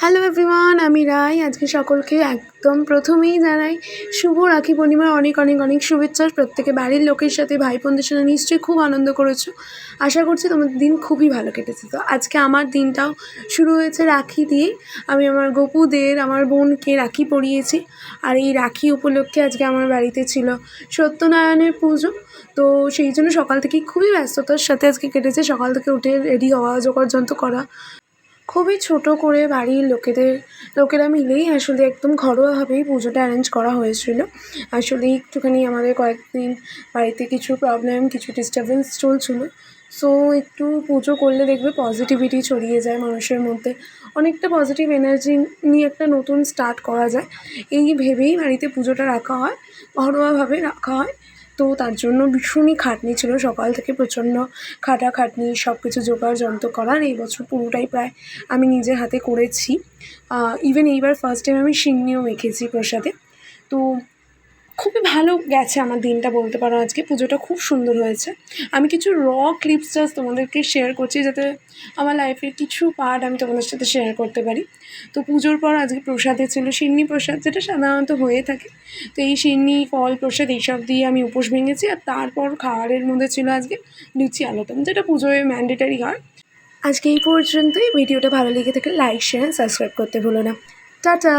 Hello everyone, আমি রাই। আজকে সকলকে একদম প্রথমেই জানাই শুভ রাখি পূর্ণিমার অনেক অনেক অনেক শুভেচ্ছা। প্রত্যেকে বাড়ির লোকের সাথে ভাই বোনদের সাথে নিশ্চয়ই খুব আনন্দ করেছো। আশা করছি তোমাদের দিন খুবই ভালো কেটেছে। তো আজকে আমার দিনটাও শুরু হয়েছে রাখি দিয়ে। আমি আমার গপুদের, আমার বোনকে রাখি পরিয়েছি। আর এই রাখি উপলক্ষে আজকে আমার বাড়িতে ছিল সত্যনারায়ণের পুজো। তো সেই জন্য সকাল থেকেই খুবই ব্যস্ততার সাথে আজকে কেটেছে। সকাল থেকে উঠে রেডি হওয়া, জোগাড়যন্ত্র করা, খুবই ছোট করে বাড়ির লোকেরা মিলেই আসলে একদম ঘরোয়াভাবেই পুজোটা অ্যারেঞ্জ করা হয়েছিল। আসলে একটুখানি আমাদের কয়েকদিন বাড়িতে কিছু প্রবলেম, কিছু ডিস্টার্বেন্স চলছিল। সো একটু পুজো করলে দেখবে পজিটিভিটি ছড়িয়ে যায় মানুষের মধ্যে, অনেকটা পজিটিভ এনার্জি নিয়ে একটা নতুন স্টার্ট করা যায়। এই ভেবেই বাড়িতে পুজোটা রাখা হয়, ঘরোয়াভাবে রাখা হয়। তো তার জন্য ভীষণই খাটনি ছিল, সকাল থেকে প্রচণ্ড খাটাখাটনি, সব কিছু জোগাড় যন্ত্র করার। এই বছর পুরোটাই প্রায় আমি নিজের হাতে করেছি। ইভেন এইবার ফার্স্ট টাইম আমি সিন্নিও মেখেছি প্রসাদে। তো খুবই ভালো গেছে আমার দিনটা বলতে পারো। আজকে পুজোটা খুব সুন্দর হয়েছে। আমি কিছু ক্লিপস জাস্ট তোমাদেরকে শেয়ার করছি, যাতে আমার লাইফের কিছু পার্ট আমি তোমাদের সাথে শেয়ার করতে পারি। তো পুজোর পর আজকে প্রসাদে ছিল সিন্নি প্রসাদ, যেটা সাধারণত হয়ে থাকে। তো এই সিন্নি, ফল, প্রসাদ এইসব দিয়ে আমি উপোস ভেঙেছি। আর তারপর খাবারের মধ্যে ছিল আজকে লুচি আলুদম, যেটা পুজোয় ম্যান্ডেটারি হয়। আজকে এই পর্যন্তই। ভিডিওটা ভালো লেগে থাকলে লাইক, শেয়ার, সাবস্ক্রাইব করতে ভুলো না। টাটা।